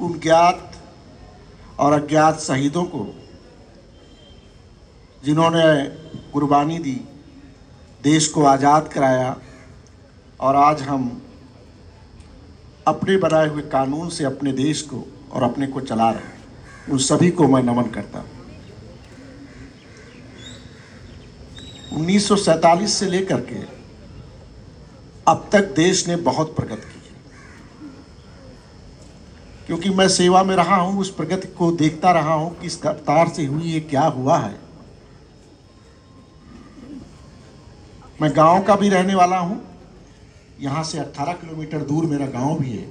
उन ज्ञात और अज्ञात शहीदों को जिन्होंने कुर्बानी दी, देश को आज़ाद कराया और आज हम अपने बनाए हुए कानून से अपने देश को और अपने को चला रहे हैं, उन सभी को मैं नमन करता हूँ। 1947 से लेकर के अब तक देश ने बहुत प्रगति की है, क्योंकि मैं सेवा में रहा हूँ, उस प्रगति को देखता रहा हूँ किस रफ्तार से हुई है, क्या हुआ है। मैं गांव का भी रहने वाला हूँ, यहाँ से 18 किलोमीटर दूर मेरा गांव भी है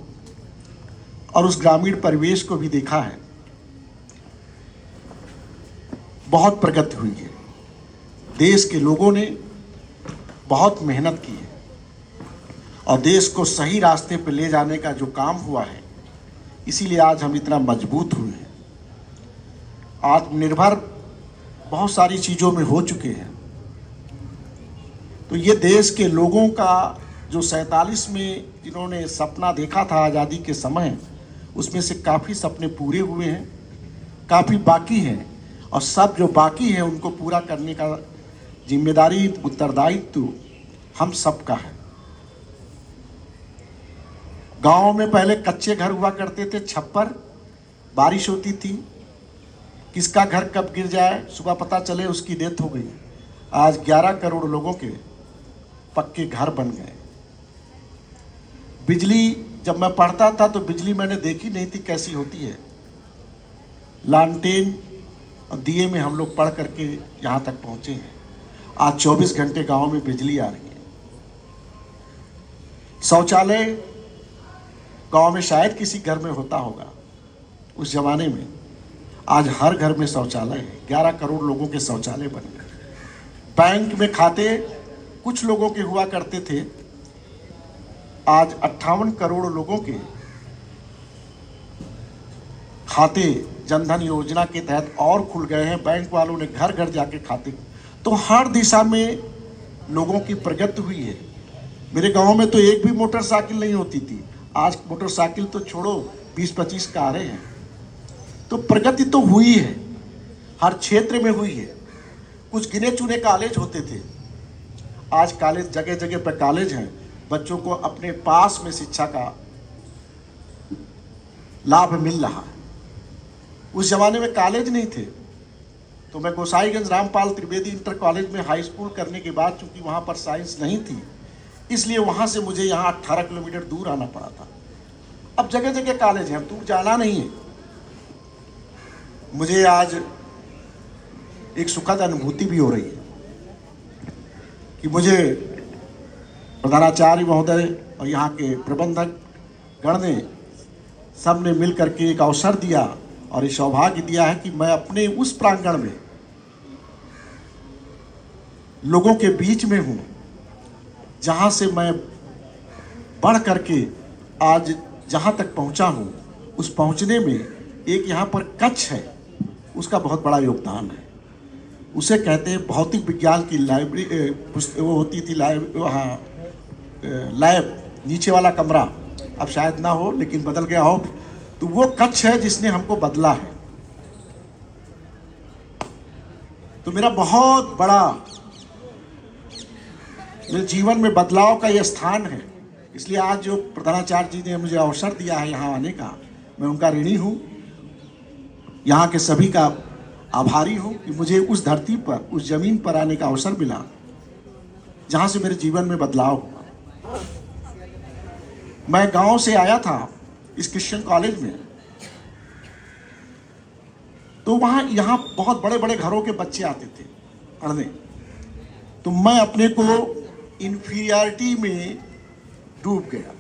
और उस ग्रामीण परिवेश को भी देखा है। बहुत प्रगति हुई है, देश के लोगों ने बहुत मेहनत की है और देश को सही रास्ते पर ले जाने का जो काम हुआ है, इसीलिए आज हम इतना मजबूत हुए हैं। आत्मनिर्भर बहुत सारी चीज़ों में हो चुके हैं। तो ये देश के लोगों का जो 47 में जिन्होंने सपना देखा था आज़ादी के समय, उसमें से काफ़ी सपने पूरे हुए हैं, काफ़ी बाकी हैं और सब जो बाकी है उनको पूरा करने का जिम्मेदारी, उत्तरदायित्व हम सबका है। गाँव में पहले कच्चे घर हुआ करते थे, छप्पर, बारिश होती थी, किसका घर कब गिर जाए सुबह पता चले उसकी डेथ हो गई। आज 11 करोड़ लोगों के पक्के घर बन गए। बिजली, जब मैं पढ़ता था तो बिजली मैंने देखी नहीं थी कैसी होती है। लालटेन और दिए में हम लोग पढ़ करके यहाँ तक पहुँचे हैं। आज 24 घंटे गांव में बिजली आ रही है। शौचालय गांव में शायद किसी घर में होता होगा उस जमाने में, आज हर घर में शौचालय है। 11 करोड़ लोगों के शौचालय बन गए। बैंक में खाते कुछ लोगों के हुआ करते थे, आज 58 करोड़ लोगों के खाते जनधन योजना के तहत और खुल गए हैं। बैंक वालों ने घर घर जाके खाते, तो हर दिशा में लोगों की प्रगति हुई है। मेरे गांव में तो एक भी मोटरसाइकिल नहीं होती थी, आज मोटरसाइकिल तो छोड़ो 20-25 कारें हैं। तो प्रगति तो हुई है, हर क्षेत्र में हुई है। कुछ गिने चुने कॉलेज होते थे, आज कॉलेज जगह जगह पर कॉलेज हैं। बच्चों को अपने पास में शिक्षा का लाभ मिल रहा है। उस जमाने में कॉलेज नहीं थे, तो मैं गोसाईगंज रामपाल त्रिवेदी इंटर कॉलेज में हाई स्कूल करने के बाद, चूंकि वहाँ पर साइंस नहीं थी, इसलिए वहाँ से मुझे यहाँ 18 किलोमीटर दूर आना पड़ा था। अब जगह जगह कॉलेज हैं, दूर जाना नहीं है। मुझे आज एक सुखद अनुभूति भी हो रही है कि मुझे प्रधानाचार्य महोदय और यहाँ के प्रबंधक गण ने सबने मिल करके एक अवसर दिया और ये सौभाग्य दिया है कि मैं अपने उस प्रांगण में लोगों के बीच में हूँ, जहाँ से मैं बढ़ करके आज जहाँ तक पहुँचा हूँ। उस पहुँचने में एक यहाँ पर कक्ष है, उसका बहुत बड़ा योगदान है। उसे कहते हैं भौतिक विज्ञान की लाइब्रेरी, वो होती थी वहाँ लैब, नीचे वाला कमरा अब शायद ना हो, लेकिन बदल गया हो। तो वो कक्ष है जिसने हमको बदला है। तो मेरा बहुत बड़ा मेरे जीवन में बदलाव का यह स्थान है। इसलिए आज जो प्रधानाचार्य जी ने मुझे अवसर दिया है यहाँ आने का, मैं उनका ऋणी हूँ, यहाँ के सभी का आभारी हूँ कि मुझे उस धरती पर, उस जमीन पर आने का अवसर मिला जहाँ से मेरे जीवन में बदलाव हुआ। मैं गांव से आया था इस क्रिश्चियन कॉलेज में, तो वहाँ यहाँ बहुत बड़े बड़े घरों के बच्चे आते थे पढ़ने। तो मैं अपने को इन्फीरियरिटी में डूब गया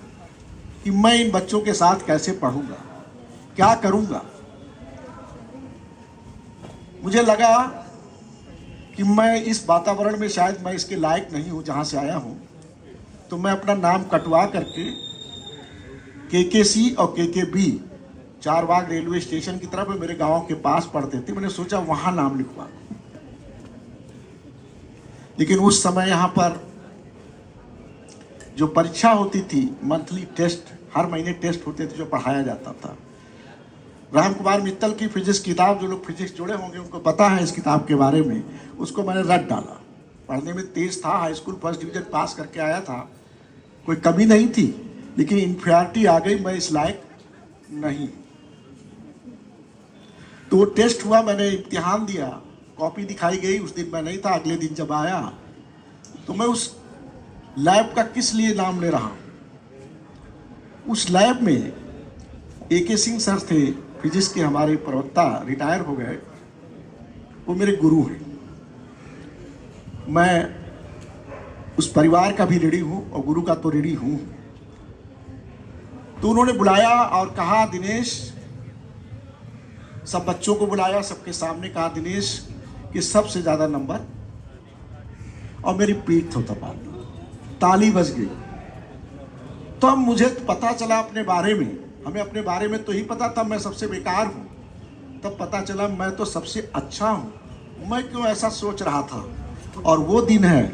कि मैं इन बच्चों के साथ कैसे पढ़ूंगा, क्या करूंगा। मुझे लगा कि मैं इस वातावरण में शायद मैं इसके लायक नहीं हूँ जहाँ से आया हूँ। तो मैं अपना नाम कटवा करके KKC और KKB, चारबाग रेलवे स्टेशन की तरफ मेरे गांव के पास पढ़ते थे, मैंने सोचा वहाँ नाम लिखवा। लेकिन उस समय यहाँ पर जो परीक्षा होती थी, मंथली टेस्ट, हर महीने टेस्ट होते थे जो पढ़ाया जाता था, राम कुमार मित्तल की फिजिक्स किताब, जो लोग फिजिक्स जुड़े होंगे उनको पता है इस किताब के बारे में, उसको मैंने रट डाला। पढ़ने में तेज था, high school first division pass करके आया था, कोई कमी नहीं थी, लेकिन इंफियरिटी आ गई, मैं इस लायक नहीं। तो वो टेस्ट हुआ, मैंने इम्तिहान दिया, कॉपी दिखाई गई, उस दिन मैं नहीं था, अगले दिन जब आया तो मैं उस लैब का किस लिए नाम ले रहा हूँ, उस लैब में AK सिंह सर थे, फिजिक्स के हमारे प्रवक्ता, रिटायर हो गए, वो मेरे गुरु हैं। मैं उस परिवार का भी ऋणी हूँ और गुरु का तो ऋणी हूँ। तो उन्होंने बुलाया और कहा, दिनेश, सब बच्चों को बुलाया, सबके सामने कहा, दिनेश कि सबसे ज़्यादा नंबर, और मेरी पीठ थपथपाई, ताली बज गई। तो अब मुझे पता चला अपने बारे में, हमें अपने बारे में तो ही पता था मैं सबसे बेकार हूँ, तब पता चला मैं तो सबसे अच्छा हूँ। मैं क्यों ऐसा सोच रहा था? और वो दिन है,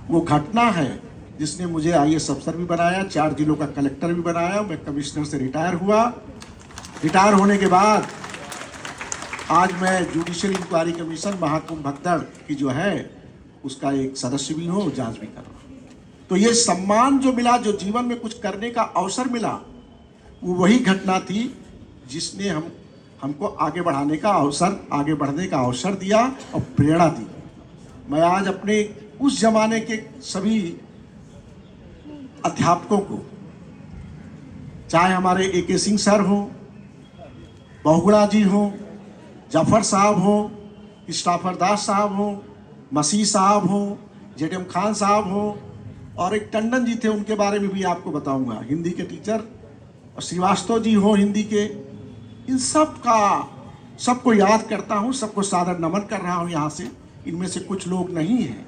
वो घटना है जिसने मुझे IAS अफसर भी बनाया, 4 जिलों का कलेक्टर भी बनाया, मैं कमिश्नर से रिटायर हुआ। रिटायर होने के बाद आज मैं जुडिशियल इंक्वायरी कमीशन महाकुंभ भगदड़ की जो है उसका एक सदस्य भी हूँ, जांच भी कर रहा हूँ। तो ये सम्मान जो मिला, जो जीवन में कुछ करने का अवसर मिला, वो वही घटना थी जिसने हमको आगे बढ़ाने का अवसर, आगे बढ़ने का अवसर दिया और प्रेरणा दी। मैं आज अपने उस जमाने के सभी अध्यापकों को, चाहे हमारे AK सिंह सर हो, बहुगुणा जी हो, जाफर साहब हो, इस्टाफर दास साहब हो, मसीह साहब हो, JDM खान साहब हो, और एक टंडन जी थे, उनके बारे में भी आपको बताऊंगा, हिंदी के टीचर, और श्रीवास्तव जी हो हिंदी के, इन सब का सबको याद करता हूँ, सबको सादर नमन कर रहा हूँ यहाँ से। इनमें से कुछ लोग नहीं हैं,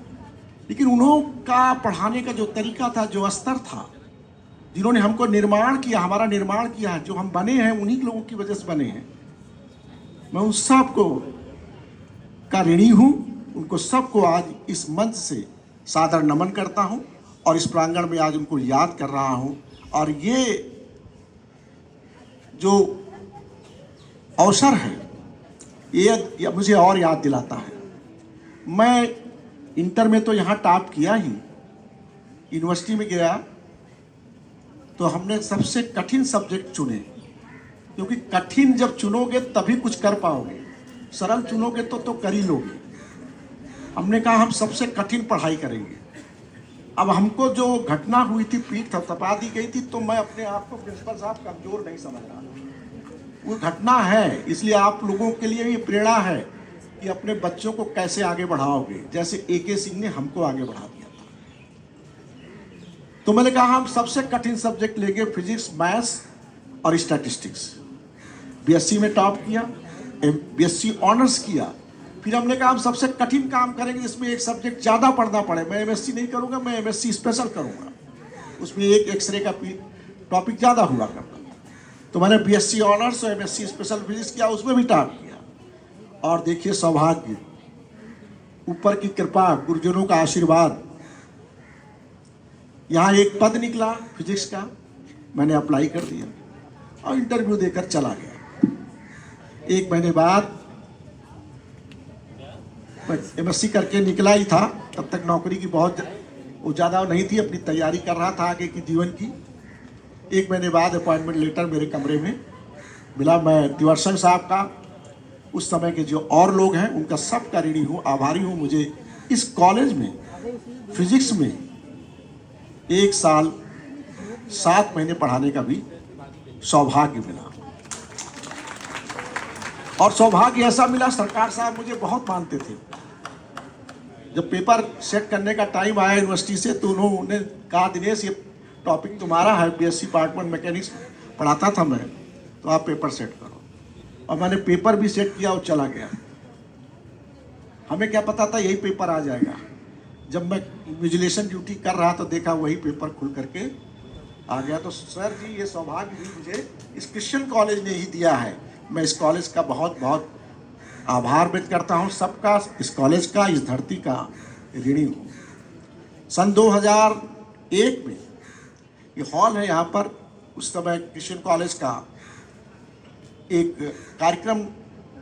लेकिन उन्हों का पढ़ाने का जो तरीका था, जो स्तर था, जिन्होंने हमको निर्माण किया, हमारा निर्माण किया है, जो हम बने हैं उन्हीं लोगों की वजह से बने हैं। मैं उन सबको का ऋणी हूँ, उनको सबको आज इस मंच से सादर नमन करता हूँ और इस प्रांगण में आज उनको याद कर रहा हूँ। और ये जो अवसर है ये मुझे और याद दिलाता है। मैं इंटर में तो यहाँ टॉप किया ही, यूनिवर्सिटी में गया तो हमने सबसे कठिन सब्जेक्ट चुने, क्योंकि कठिन जब चुनोगे तभी कुछ कर पाओगे, सरल चुनोगे तो कर ही लोगे। हमने कहा हम सबसे कठिन पढ़ाई करेंगे। अब हमको जो घटना हुई थी, पीठ थपथपा दी गई थी, तो मैं अपने आप को प्रिंसिपल साहब कमजोर नहीं समझ रहा। वो घटना है, इसलिए आप लोगों के लिए ये प्रेरणा है कि अपने बच्चों को कैसे आगे बढ़ाओगे, जैसे AK सिंह ने हमको आगे बढ़ा दिया था। तो मैंने कहा हम सबसे कठिन सब्जेक्ट लेंगे, फिजिक्स, मैथ्स और स्टैटिस्टिक्स। BSc में टॉप किया, BSc ऑनर्स किया। फिर हमने कहा हम सबसे कठिन काम करेंगे जिसमें एक सब्जेक्ट ज़्यादा पढ़ना पड़े। मैं MSc नहीं करूँगा, मैं MSc स्पेशल करूँगा, उसमें एक एक्सरे का टॉपिक ज़्यादा हुआ करता। तो मैंने BSc ऑनर्स और MSc स्पेशल फिजिक्स किया, उसमें भी टॉप किया। और देखिए सौभाग्य, ऊपर की कृपा, गुरुजनों का आशीर्वाद, यहाँ एक पद निकला फिजिक्स का, मैंने अप्लाई कर दिया और इंटरव्यू देकर चला गया। 1 महीने बाद मैं MSc करके निकला ही था, तब तक नौकरी की बहुत वो ज़्यादा नहीं थी, अपनी तैयारी कर रहा था आगे की जीवन की। 1 महीने बाद अपॉइंटमेंट लेटर मेरे कमरे में मिला। मैं तिवारसन साहब का, उस समय के जो और लोग हैं उनका सबका ऋणी हूँ, आभारी हूँ। मुझे इस कॉलेज में फिजिक्स में 1 साल 7 महीने पढ़ाने का भी सौभाग्य मिला। और सौभाग्य ऐसा मिला, सरकार साहब मुझे बहुत मानते थे। जब पेपर सेट करने का टाइम आया यूनिवर्सिटी से, तो उन्होंने कहा, दिनेश ये टॉपिक तुम्हारा है, BSc पार्ट 1 मैकेनिक्स पढ़ाता था मैं, तो आप पेपर सेट करो। और मैंने पेपर भी सेट किया और चला गया। हमें क्या पता था यही पेपर आ जाएगा। जब मैं विजिलेशन ड्यूटी कर रहा तो देखा वही पेपर खुल करके आ गया। तो सर जी, ये सौभाग्य भी मुझे इस क्रिश्चियन कॉलेज ने ही दिया है। मैं इस कॉलेज का बहुत बहुत आभार व्यक्त करता हूँ, सबका, इस कॉलेज का, इस धरती का ऋणी हूँ। सन 2001 में ये हॉल है यहाँ पर, उस समय क्रिश्चियन कॉलेज का एक कार्यक्रम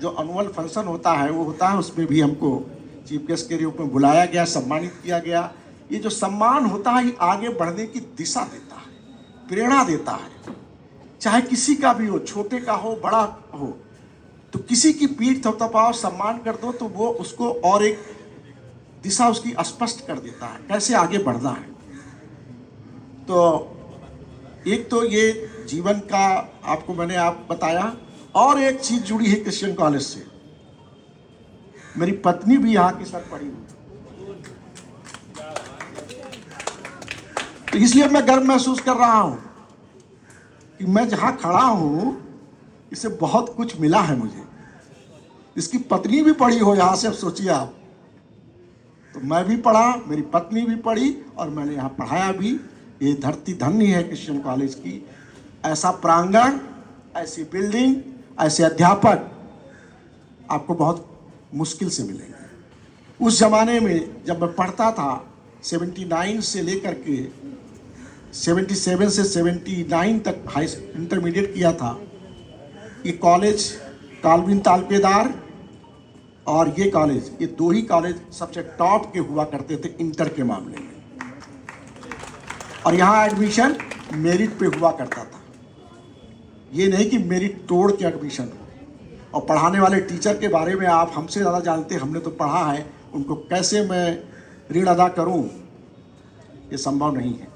जो एनुअल फंक्शन होता है वो होता है, उसमें भी हमको चीफ गेस्ट के रूप में बुलाया गया, सम्मानित किया गया। ये जो सम्मान होता है ये आगे बढ़ने की दिशा देता है, प्रेरणा देता है, चाहे किसी का भी हो, छोटे का हो बड़ा हो। तो किसी की पीठ थपथपाओ, सम्मान कर दो तो वो उसको और एक दिशा उसकी स्पष्ट कर देता है, कैसे आगे बढ़ना है। तो एक तो ये जीवन का आपको मैंने बताया, और एक चीज जुड़ी है क्रिश्चियन कॉलेज से। मेरी पत्नी भी यहाँ की सर पढ़ी हुई, तो इसलिए मैं गर्व महसूस कर रहा हूं कि मैं जहां खड़ा हूं इससे बहुत कुछ मिला है मुझे। इसकी पत्नी भी पढ़ी हो यहां से, अब सोचिए आप। तो मैं भी पढ़ा, मेरी पत्नी भी पढ़ी, और मैंने यहाँ पढ़ाया भी। ये धरती धन्य है क्रिश्चियन कॉलेज की। ऐसा प्रांगण, ऐसी बिल्डिंग, ऐसे अध्यापक आपको बहुत मुश्किल से मिलेंगे। उस जमाने में जब मैं पढ़ता था, 79 से लेकर के 77 से 79 तक हाई इंटरमीडिएट किया था। ये कॉलेज काल्विन तालपेदार और ये कॉलेज, ये दो ही कॉलेज सबसे टॉप के हुआ करते थे इंटर के मामले में। और यहाँ एडमिशन मेरिट पे हुआ करता था, ये नहीं कि मेरिट तोड़ के एडमिशन हो। और पढ़ाने वाले टीचर के बारे में आप हमसे ज़्यादा जानते हैं, हमने तो पढ़ा है। उनको कैसे मैं ऋण अदा करूं, ये संभव नहीं है।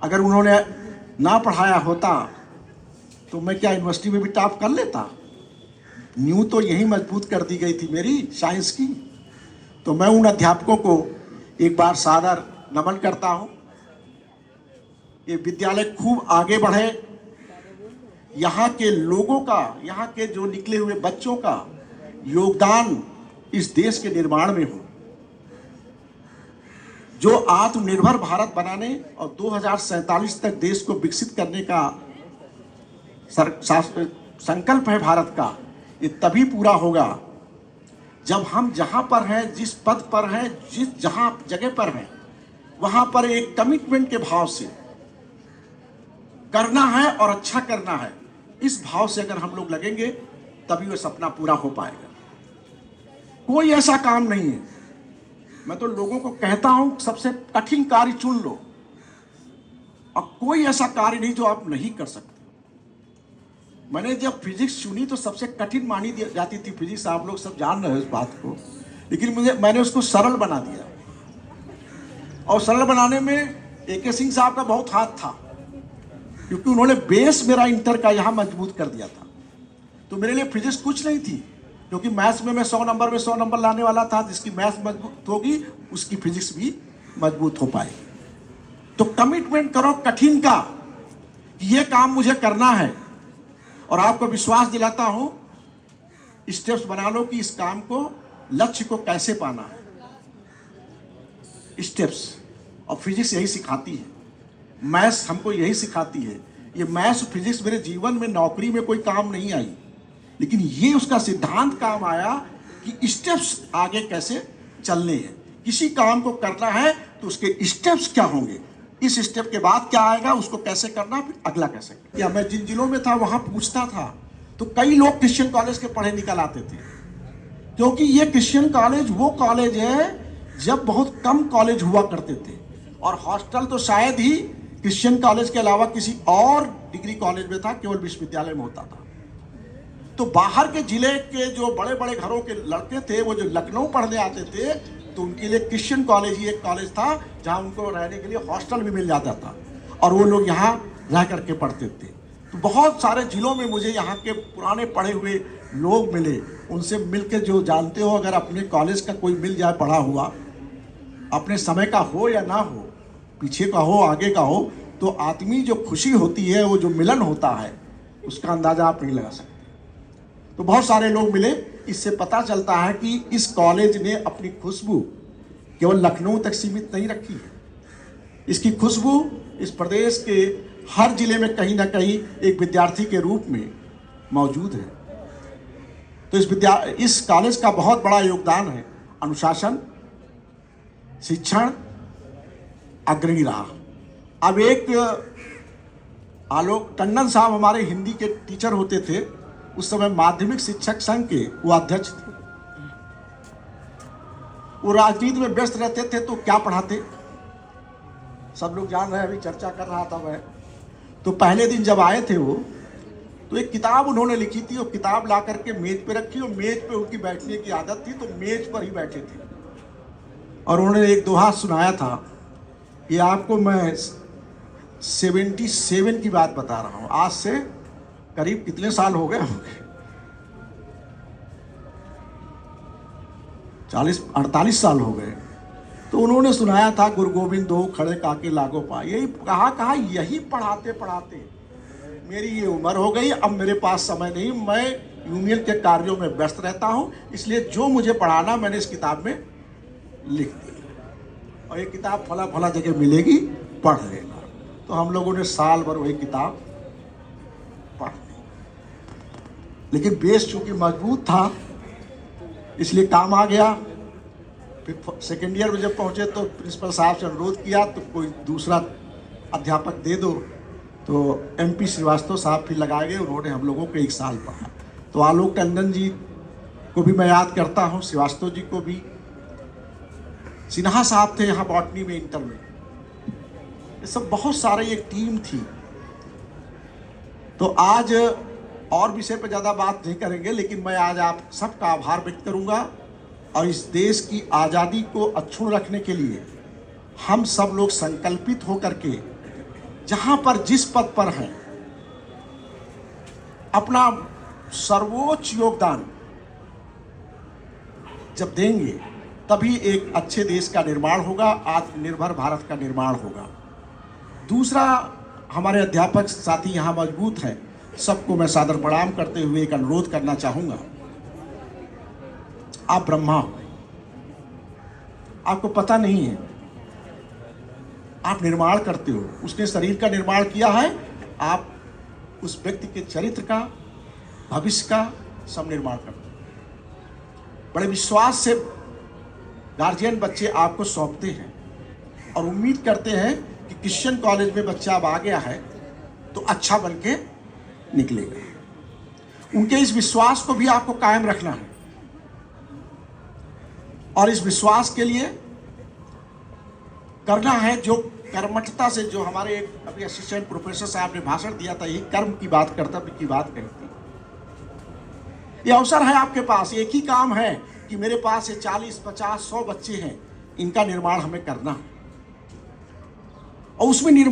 अगर उन्होंने ना पढ़ाया होता तो मैं क्या यूनिवर्सिटी में भी टॉप कर लेता? नींव तो यही मजबूत कर दी गई थी मेरी साइंस की। तो मैं उन अध्यापकों को एक बार सादर नमन करता हूं। ये विद्यालय खूब आगे बढ़े, यहाँ के लोगों का, यहाँ के जो निकले हुए बच्चों का योगदान इस देश के निर्माण में हो, जो आत्मनिर्भर भारत बनाने और 2047 तक देश को विकसित करने का संकल्प है भारत का। ये तभी पूरा होगा जब हम जहां पर हैं, जिस पद पर हैं, जहां जगह पर हैं, वहां पर एक कमिटमेंट के भाव से करना है और अच्छा करना है। इस भाव से अगर हम लोग लगेंगे तभी वो सपना पूरा हो पाएगा। कोई ऐसा काम नहीं है, मैं तो लोगों को कहता हूं सबसे कठिन कार्य चुन लो, और कोई ऐसा कार्य नहीं जो आप नहीं कर सकते। मैंने जब फिजिक्स चुनी तो सबसे कठिन मानी जाती थी फिजिक्स, आप लोग सब जान रहे हो इस बात को, लेकिन मैंने उसको सरल बना दिया। और सरल बनाने में AK सिंह साहब का बहुत हाथ था, क्योंकि उन्होंने बेस मेरा इंटर का यहाँ मजबूत कर दिया था। तो मेरे लिए फिजिक्स कुछ नहीं थी, क्योंकि मैथ्स में मैं 100 नंबर में 100 नंबर लाने वाला था। जिसकी मैथ्स मजबूत होगी उसकी फिजिक्स भी मजबूत हो पाएगी। तो कमिटमेंट करो कठिन का कि ये काम मुझे करना है, और आपको विश्वास दिलाता हूं, स्टेप्स बना लो कि इस काम को, लक्ष्य को कैसे पाना है, स्टेप्स। और फिजिक्स यही सिखाती है, मैथ्स हमको यही सिखाती है। ये मैथ्स फिजिक्स मेरे जीवन में नौकरी में कोई काम नहीं आई, लेकिन ये उसका सिद्धांत काम आया कि स्टेप्स आगे कैसे चलने हैं। किसी काम को करना है तो उसके स्टेप्स क्या होंगे, इस स्टेप के बाद क्या आएगा, उसको कैसे करना, फिर अगला कैसे करना। या मैं जिन जिलों में था वहां पूछता था तो कई लोग क्रिश्चियन कॉलेज के पढ़े निकल आते थे, क्योंकि ये क्रिश्चियन कॉलेज वो कॉलेज है जब बहुत कम कॉलेज हुआ करते थे, और हॉस्टल तो शायद ही क्रिश्चियन कॉलेज के अलावा किसी और डिग्री कॉलेज में था, केवल विश्वविद्यालय में होता था। तो बाहर के जिले के जो बड़े बड़े घरों के लड़के थे, वो जो लखनऊ पढ़ने आते थे, तो उनके लिए क्रिश्चियन कॉलेज ही एक कॉलेज था जहां उनको रहने के लिए हॉस्टल भी मिल जाता था, और वो लोग यहाँ रह करके पढ़ते थे। तो बहुत सारे जिलों में मुझे यहाँ के पुराने पढ़े हुए लोग मिले, उनसे मिलकर जो जानते हो, अगर अपने कॉलेज का कोई मिल जाए पढ़ा हुआ, अपने समय का हो या ना हो, पीछे का हो आगे का हो, तो आदमी जो खुशी होती है, वो जो मिलन होता है, उसका अंदाजा आप नहीं लगा सकते। तो बहुत सारे लोग मिले, इससे पता चलता है कि इस कॉलेज ने अपनी खुशबू केवल लखनऊ तक सीमित नहीं रखी है। इसकी खुशबू इस प्रदेश के हर जिले में कहीं ना कहीं एक विद्यार्थी के रूप में मौजूद है। तो इस कॉलेज का बहुत बड़ा योगदान है। अनुशासन, शिक्षण अग्रणी रहा। अब एक आलोक टंडन साहब हमारे हिंदी के टीचर होते थे, उस समय माध्यमिक शिक्षक संघ के वो अध्यक्ष थे। वो राजनीति में व्यस्त रहते थे तो क्या पढ़ाते, सब लोग जान रहे हैं, अभी चर्चा कर रहा था मैं। तो पहले दिन जब आए थे वो, तो एक किताब उन्होंने लिखी थी, वो किताब ला करके मेज पे रखी, और मेज पे उनकी बैठने की आदत थी, तो मेज पर ही बैठे थे। और उन्होंने एक दोहा सुनाया था कि आपको मैं 77 की बात बता रहा हूं, आज से करीब कितने साल हो गए होंगे, 40-48 साल हो गए। तो उन्होंने सुनाया था, गुरु गोविंद दो खड़े काके लागो पा। यही कहा यही पढ़ाते पढ़ाते मेरी ये उम्र हो गई, अब मेरे पास समय नहीं, मैं यूनियन के कार्यों में व्यस्त रहता हूं, इसलिए जो मुझे पढ़ाना मैंने इस किताब में लिख दिया, और ये किताब फला फला जगह मिलेगी, पढ़ लेना। तो हम लोगों ने साल भर वही किताब पढ़ ली, लेकिन बेस चूंकि मजबूत था इसलिए काम आ गया। फिर सेकेंड ईयर में जब पहुंचे तो प्रिंसिपल साहब से अनुरोध किया तो कोई दूसरा अध्यापक दे दो, तो MP श्रीवास्तव साहब फिर लगाए गए, उन्होंने हम लोगों को 1 साल पढ़ा। तो आलोक टंडन जी को भी मैं याद करता हूँ, श्रीवास्तव जी को भी, सिन्हा साहब थे यहाँ बॉटनी में, इंटर में, ये सब बहुत सारे एक टीम थी। तो आज और विषय पर ज़्यादा बात नहीं करेंगे, लेकिन मैं आज आप सबका आभार व्यक्त करूंगा, और इस देश की आज़ादी को अक्षुण्ण रखने के लिए हम सब लोग संकल्पित होकर के जहां पर जिस पद पर हैं अपना सर्वोच्च योगदान जब देंगे, तभी एक अच्छे देश का निर्माण होगा, आत्मनिर्भर भारत का निर्माण होगा। दूसरा, हमारे अध्यापक साथी यहाँ मौजूद हैं, सबको मैं सादर प्रणाम करते हुए एक अनुरोध करना चाहूंगा। आप ब्रह्मा हो, आपको पता नहीं है, आप निर्माण करते हो, उसने शरीर का निर्माण किया है, आप उस व्यक्ति के चरित्र का, भविष्य का सब निर्माण करते हो। बड़े विश्वास से गार्जियन बच्चे आपको सौंपते हैं और उम्मीद करते हैं कि क्रिश्चियन कॉलेज में बच्चा अब आ गया है तो अच्छा बन के निकलेगा। उनके इस विश्वास को भी आपको कायम रखना है, और इस विश्वास के लिए करना है जो कर्मठता से, जो हमारे अभी असिस्टेंट प्रोफेसर साहब ने भाषण दिया था, यही कर्म की बात, कर्तव्य की बात कहती। ये अवसर है आपके पास, एक ही काम है कि मेरे पास ये 40, 50, 100 बच्चे हैं, इनका निर्माण हमें करना है, और उसमें